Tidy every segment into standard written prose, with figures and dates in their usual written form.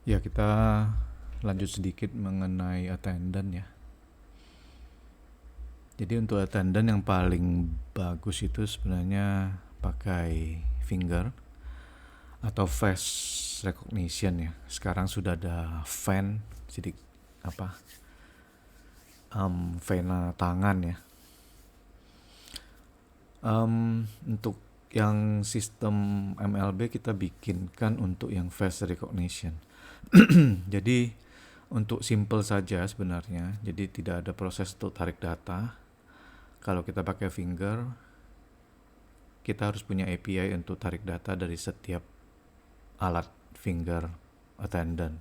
Ya, kita lanjut sedikit mengenai attendant ya. Jadi untuk attendant yang paling bagus itu sebenarnya pakai finger atau face recognition ya. Sekarang sudah ada fan, sidik apa, vena tangan ya. Untuk yang sistem MLB kita bikinkan untuk yang face recognition. Jadi untuk simple saja sebenarnya, jadi tidak ada proses untuk tarik data. Kalau kita pakai finger, kita harus punya API untuk tarik data dari setiap alat finger attendant.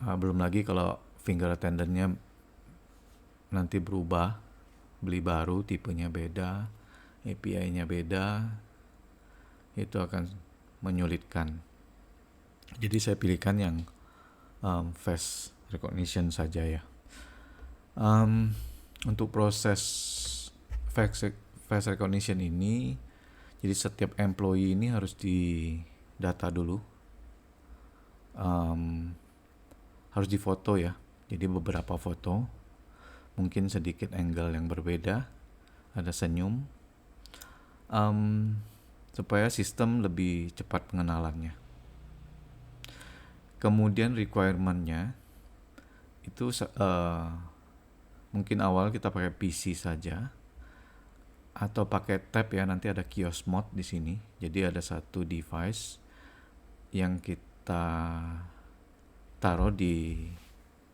Belum lagi kalau finger attendantnya nanti berubah, beli baru, tipenya beda, API-nya beda, itu akan menyulitkan. Jadi saya pilihkan yang face recognition saja ya. Untuk proses face recognition ini, jadi setiap employee ini harus didata dulu, harus difoto ya. Jadi beberapa foto, mungkin sedikit angle yang berbeda, ada senyum, supaya sistem lebih cepat pengenalannya. Kemudian requirement-nya itu mungkin awal kita pakai PC saja atau pakai tab ya, nanti ada kiosk mode di sini. Jadi ada satu device yang kita taruh di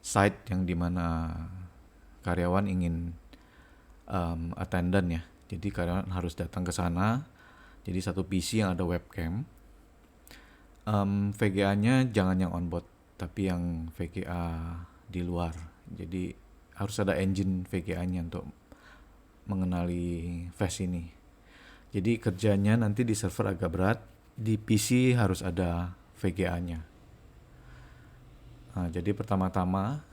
site yang dimana karyawan ingin attendant ya. Jadi karyawan harus datang ke sana. Jadi satu PC yang ada webcam. VGA-nya jangan yang onboard, tapi yang VGA di luar. Jadi harus ada engine VGA-nya untuk mengenali face ini. Jadi kerjanya nanti di server agak berat, di PC harus ada VGA-nya. Jadi pertama-tama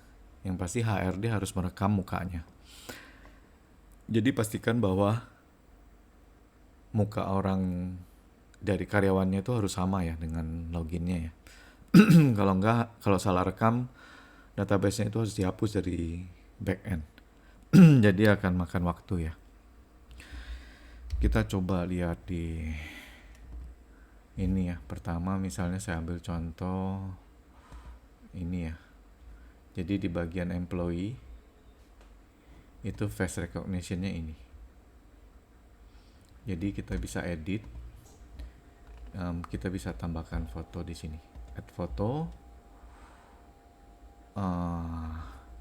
yang pasti HRD harus merekam mukanya. Jadi pastikan bahwa muka orang dari karyawannya itu harus sama ya dengan loginnya ya. Kalau enggak, kalau salah rekam, database-nya itu harus dihapus dari backend. Jadi akan makan waktu ya. Kita coba lihat di ini ya. Pertama misalnya saya ambil contoh ini ya. Jadi di bagian employee itu face recognition-nya ini. Jadi kita bisa edit, kita bisa tambahkan foto di sini. Add foto.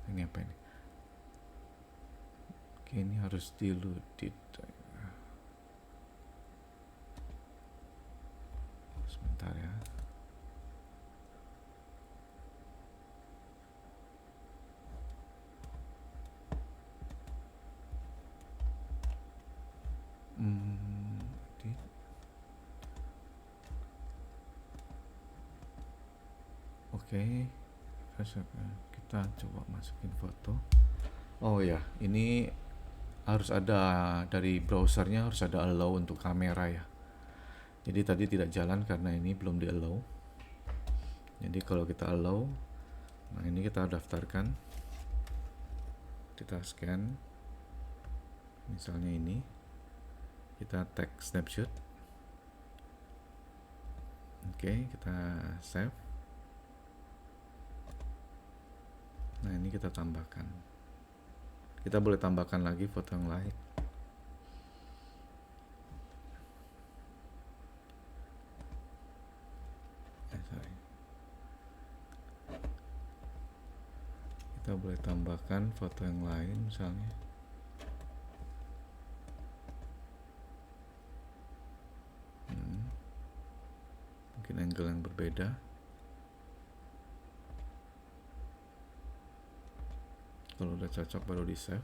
Ini apa ini? Oke, ini harus dilutit. Sebentar ya. Oke, kita coba masukin foto. Oh ya, ini harus ada dari browsernya, harus ada allow untuk kamera ya. Jadi tadi tidak jalan karena ini belum di allow. Jadi kalau kita allow, nah ini kita daftarkan, kita scan, misalnya ini, kita tag snapshot. Oke, kita save. Nah ini kita tambahkan. Kita boleh tambahkan lagi foto yang lain. Kita boleh tambahkan foto yang lain misalnya. Mungkin angle yang berbeda. Kalau udah cocok baru di save.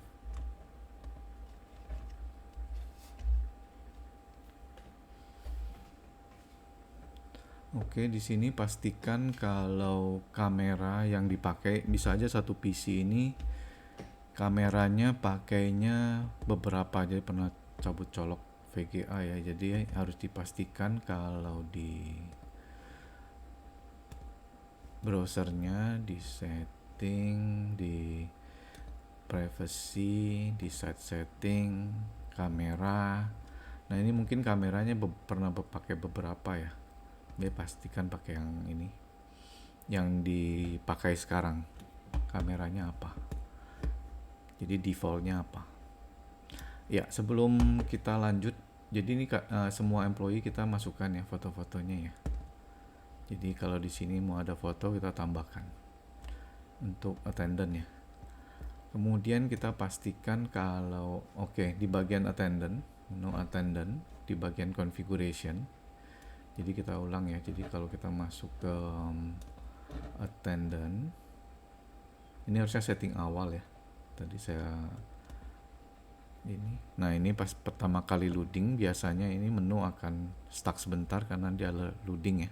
Oke, di sini pastikan kalau kamera yang dipakai, bisa aja satu PC ini kameranya pakainya beberapa, jadi pernah cabut colok VGA ya. Jadi harus dipastikan kalau di browsernya, di setting, di privacy, di site setting, kamera. Nah ini mungkin kameranya pernah pakai beberapa ya. Dia pastikan pakai yang ini, yang dipakai sekarang. Kameranya apa? Jadi defaultnya apa? Ya sebelum kita lanjut, jadi ini semua employee kita masukkan ya foto-fotonya ya. Jadi kalau di sini mau ada foto kita tambahkan untuk attendant ya. Kemudian kita pastikan kalau di bagian attendant, no attendant, di bagian configuration. Jadi kita ulang ya. Jadi kalau kita masuk ke attendant, ini harusnya setting awal ya. Tadi saya ini. Nah ini pas pertama kali loading biasanya ini menu akan stuck sebentar karena dia loading ya.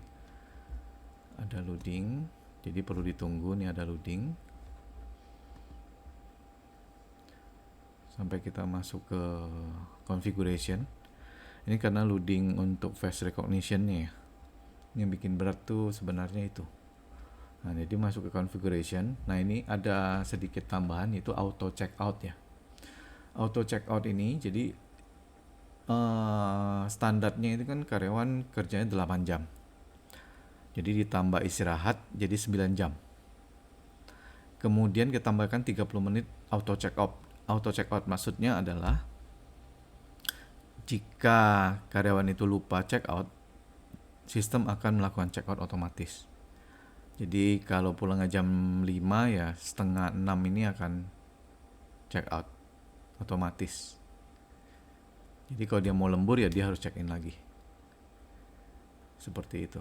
Ada loading, jadi perlu ditunggu nih ada loading sampai kita masuk ke configuration. Ini karena loading untuk face recognition-nya ya. Yang bikin berat tuh sebenarnya itu. Nah, jadi masuk ke configuration. Nah, ini ada sedikit tambahan yaitu auto checkout ya. Auto checkout ini jadi standarnya itu kan karyawan kerjanya 8 jam. Jadi ditambah istirahat jadi 9 jam. Kemudian kita tambahkan 30 menit auto checkout. Auto checkout maksudnya adalah jika karyawan itu lupa checkout, sistem akan melakukan checkout otomatis. Jadi kalau pulang jam 5 ya setengah 6 ini akan checkout otomatis. Jadi kalau dia mau lembur ya dia harus check in lagi. Seperti itu.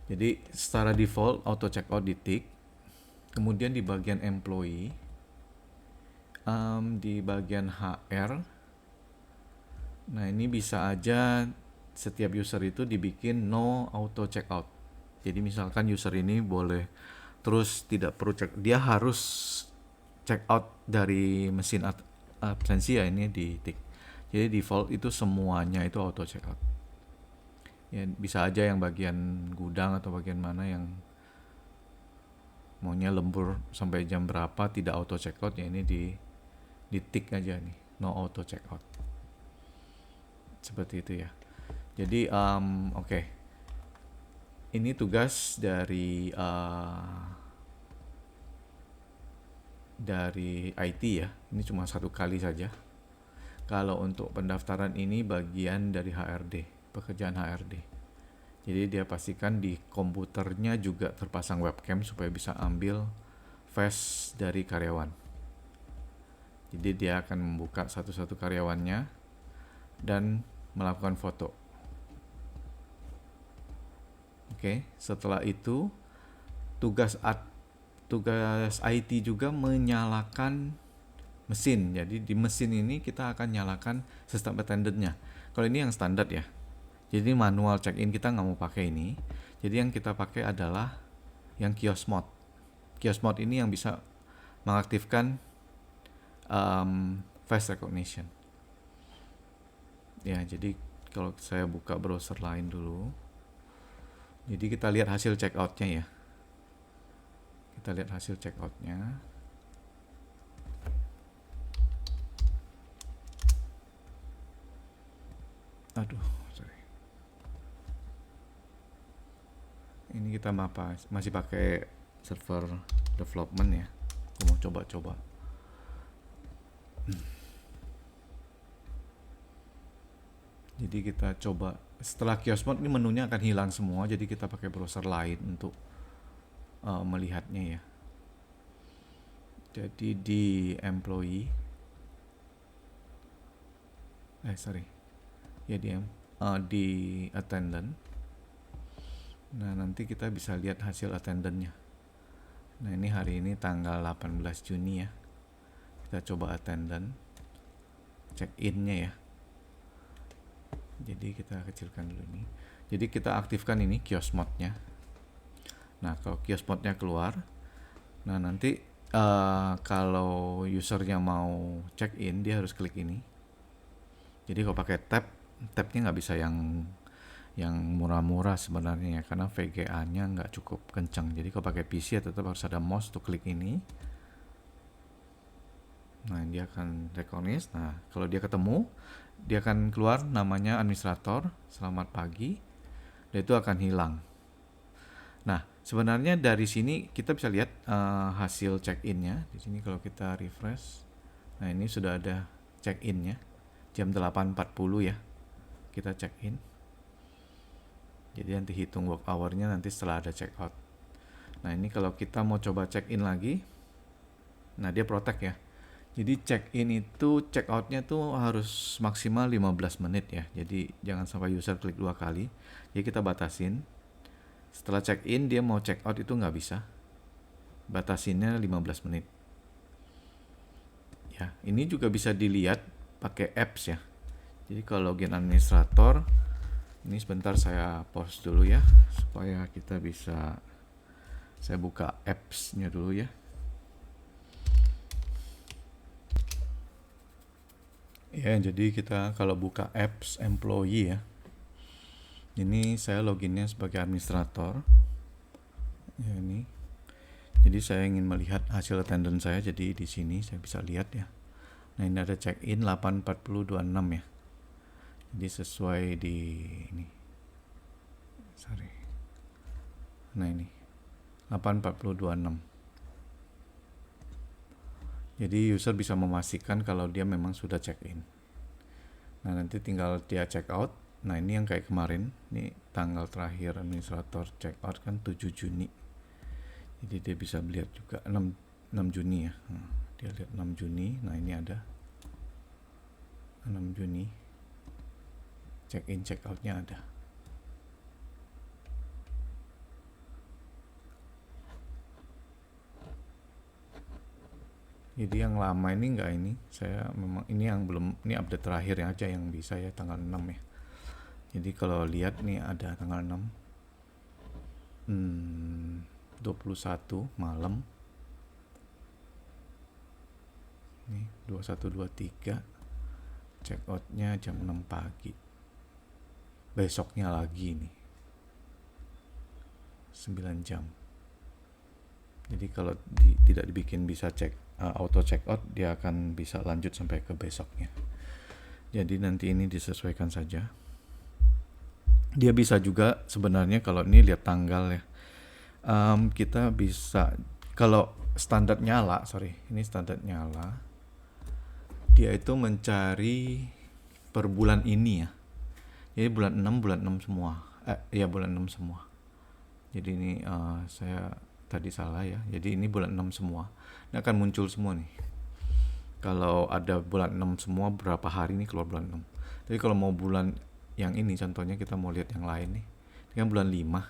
Jadi secara default auto checkout di tick. Kemudian di bagian employee, di bagian HR, nah ini bisa aja setiap user itu dibikin no auto checkout. Jadi misalkan user ini boleh terus tidak perlu dia harus check out dari mesin absensi ya, ini di tick. Jadi default itu semuanya itu auto checkout. Ya bisa aja yang bagian gudang atau bagian mana yang maunya lembur sampai jam berapa tidak auto checkout ya, ini di tick aja nih no auto checkout. Seperti itu ya. Jadi ini tugas dari IT ya. Ini cuma 1 kali saja. Kalau untuk pendaftaran ini bagian dari HRD, pekerjaan HRD. Jadi dia pastikan di komputernya juga terpasang webcam supaya bisa ambil face dari karyawan. Jadi dia akan membuka satu-satu karyawannya dan melakukan foto. Setelah itu tugas IT juga menyalakan mesin. Jadi di mesin ini kita akan nyalakan sistem attendant-nya. Kalau ini yang standar ya. Jadi manual check-in kita nggak mau pakai ini. Jadi yang kita pakai adalah yang kiosk mode. Kiosk mode ini yang bisa mengaktifkan face recognition. Ya, jadi kalau saya buka browser lain dulu. Jadi kita lihat hasil checkout-nya ya. Kita lihat hasil checkout-nya. Aduh, sorry. Ini kita masih pakai server development ya. Aku mau coba-coba. Jadi kita coba setelah kiosk mode ini menunya akan hilang semua. Jadi kita pakai browser lain untuk melihatnya ya. Jadi di employee, di attendant. Nah nanti kita bisa lihat hasil attendantnya. Nah ini hari ini tanggal 18 Juni ya. Kita coba attendant, check in-nya ya. Jadi kita kecilkan dulu ini. Jadi kita aktifkan ini kiosk mode-nya. Nah kalau kiosk mode-nya keluar, nah nanti kalau usernya mau check in dia harus klik ini. Jadi kalau pakai tab-nya nggak bisa yang yang murah-murah sebenarnya ya, karena VGA-nya nggak cukup kencang. Jadi kalau pakai PC ya tetap harus ada mouse untuk klik ini. Nah, dia akan recognize. Nah, kalau dia ketemu, dia akan keluar namanya administrator, selamat pagi, dan itu akan hilang. Nah, sebenarnya dari sini kita bisa lihat hasil check-in-nya. Di sini kalau kita refresh, nah ini sudah ada check-in-nya jam 8.40 ya. Kita check-in. Jadi nanti hitung work hour-nya nanti setelah ada check-out. Nah, ini kalau kita mau coba check-in lagi, nah dia protect ya. Jadi check-in itu check-out-nya tuh harus maksimal 15 menit ya. Jadi jangan sampai user klik 2 kali. Jadi kita batasin. Setelah check-in dia mau check-out itu nggak bisa. Batasinnya 15 menit. Ya, ini juga bisa dilihat pakai apps ya. Jadi kalau login administrator, ini sebentar saya pause dulu ya supaya kita bisa, saya buka apps-nya dulu ya. Ya, jadi kita kalau buka apps employee ya, ini saya loginnya sebagai administrator ya, ini jadi saya ingin melihat hasil attendance saya, jadi di sini saya bisa lihat ya. Nah, ini ada check in 8.40.26 ya, jadi sesuai di ini, sorry, nah ini 8.40.26. Jadi user bisa memastikan kalau dia memang sudah check in. Nah, nanti tinggal dia check out. Nah, ini yang kayak kemarin, ini tanggal terakhir administrator check out kan 7 Juni. Jadi dia bisa melihat juga 6 Juni ya. Nah, dia lihat 6 Juni. Nah, ini ada 6 Juni. Check in check out-nya ada. Jadi yang lama ini enggak, ini saya memang ini yang belum, ini update terakhir aja yang bisa ya, tanggal 6 ya. Jadi kalau lihat nih ada tanggal 6 21 malam. Nih 21.23 check out-nya jam 6 pagi. Besoknya lagi nih 9 jam. Jadi kalau tidak dibikin bisa auto check out, dia akan bisa lanjut sampai ke besoknya. Jadi nanti ini disesuaikan saja. Dia bisa juga sebenarnya kalau ini lihat tanggal ya, kita bisa kalau standar nyala, ini standar nyala, dia itu mencari per bulan ini ya. Jadi bulan 6 semua. Bulan 6 semua. Jadi ini saya tadi salah ya. Jadi ini bulan 6 semua. Ini akan muncul semua nih. Kalau ada bulan 6 semua, berapa hari ini keluar bulan 6. Tapi kalau mau bulan yang ini, contohnya kita mau lihat yang lain nih. Ini kan bulan 5.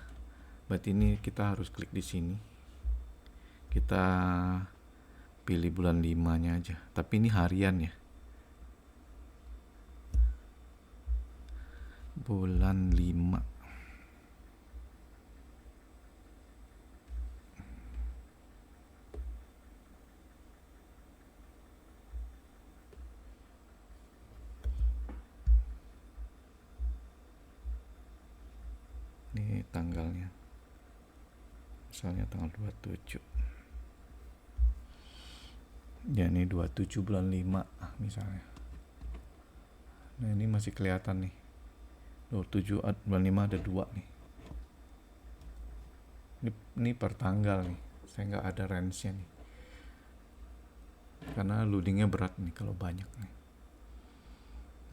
Berarti ini kita harus klik di sini. Kita pilih bulan 5-nya aja. Tapi ini harian ya. Bulan 5. Ini tanggalnya. Misalnya tanggal 27. Ya, ini 27 bulan 5 misalnya. Nah, ini masih kelihatan nih. 27 bulan 5 ada 2 nih. Ini per tanggal nih. Saya nggak ada range-nya nih. Karena loadingnya berat nih kalau banyak nih.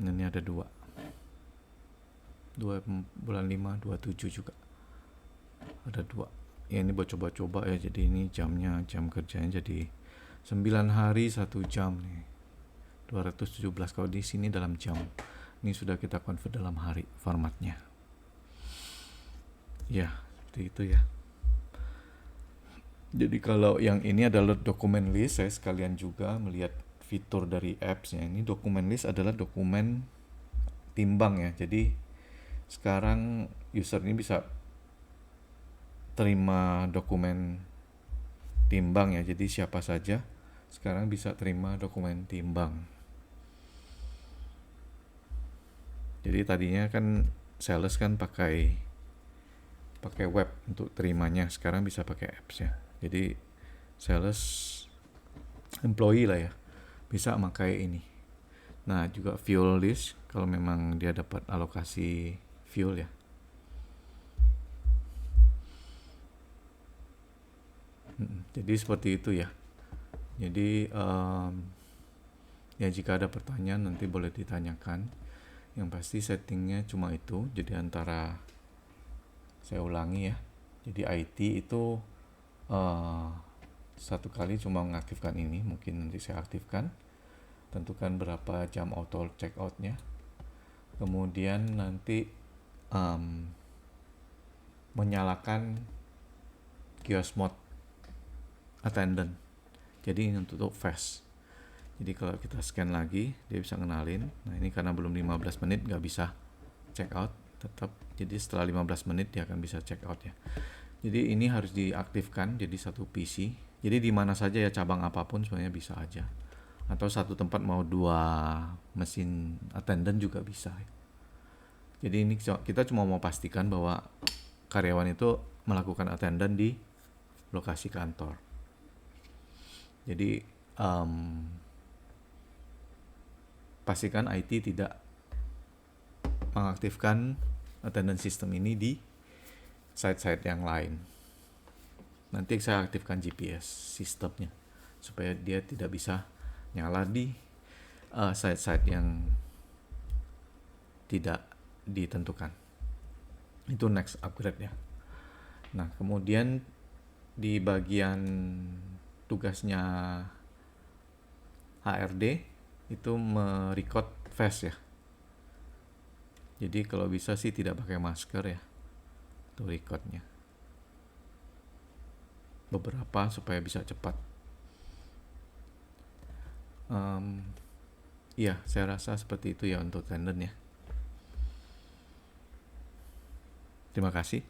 Nah, ini ada 2 bulan 5, 27 juga. Ada 2. Ya, ini buat coba-coba ya. Jadi ini jam kerjanya jadi 9 hari 1 jam nih. 217 kalau di sini dalam jam. Ini sudah kita convert dalam hari formatnya. Ya, seperti itu ya. Jadi kalau yang ini adalah dokumen list, saya sekalian juga melihat fitur dari apps-nya. Ini dokumen list adalah dokumen timbang ya. Jadi sekarang user ini bisa terima dokumen timbang ya. Jadi siapa saja sekarang bisa terima dokumen timbang. Jadi tadinya kan sales kan pakai web untuk terimanya, sekarang bisa pakai apps ya. Jadi sales employee lah ya bisa pakai ini. Nah juga fuel list kalau memang dia dapat alokasi fuel ya. Jadi seperti itu ya. Jadi ya jika ada pertanyaan nanti boleh ditanyakan. Yang pasti settingnya cuma itu. Jadi antara, saya ulangi ya, jadi IT itu satu kali cuma mengaktifkan ini, mungkin nanti saya aktifkan, tentukan berapa jam auto check outnya, kemudian nanti menyalakan kiosk mode attendant, jadi ini untuk fast. Jadi kalau kita scan lagi dia bisa ngenalin. Nah ini karena belum 15 menit nggak bisa check out tetap, jadi setelah 15 menit dia akan bisa check out ya. Jadi ini harus diaktifkan jadi satu PC, jadi di mana saja ya, cabang apapun sebenarnya bisa aja, atau satu tempat mau 2 mesin attendant juga bisa. Jadi ini kita cuma mau pastikan bahwa karyawan itu melakukan attendant di lokasi kantor. Jadi pastikan IT tidak mengaktifkan attendance system ini di site-site yang lain. Nanti saya aktifkan GPS sistemnya supaya dia tidak bisa nyala di site-site yang tidak ditentukan. Itu next upgrade ya. Nah kemudian di bagian tugasnya HRD itu merecord face ya. Jadi kalau bisa sih tidak pakai masker ya untuk recordnya, beberapa supaya bisa cepat. Iya, saya rasa seperti itu ya untuk attendant ya. Terima kasih.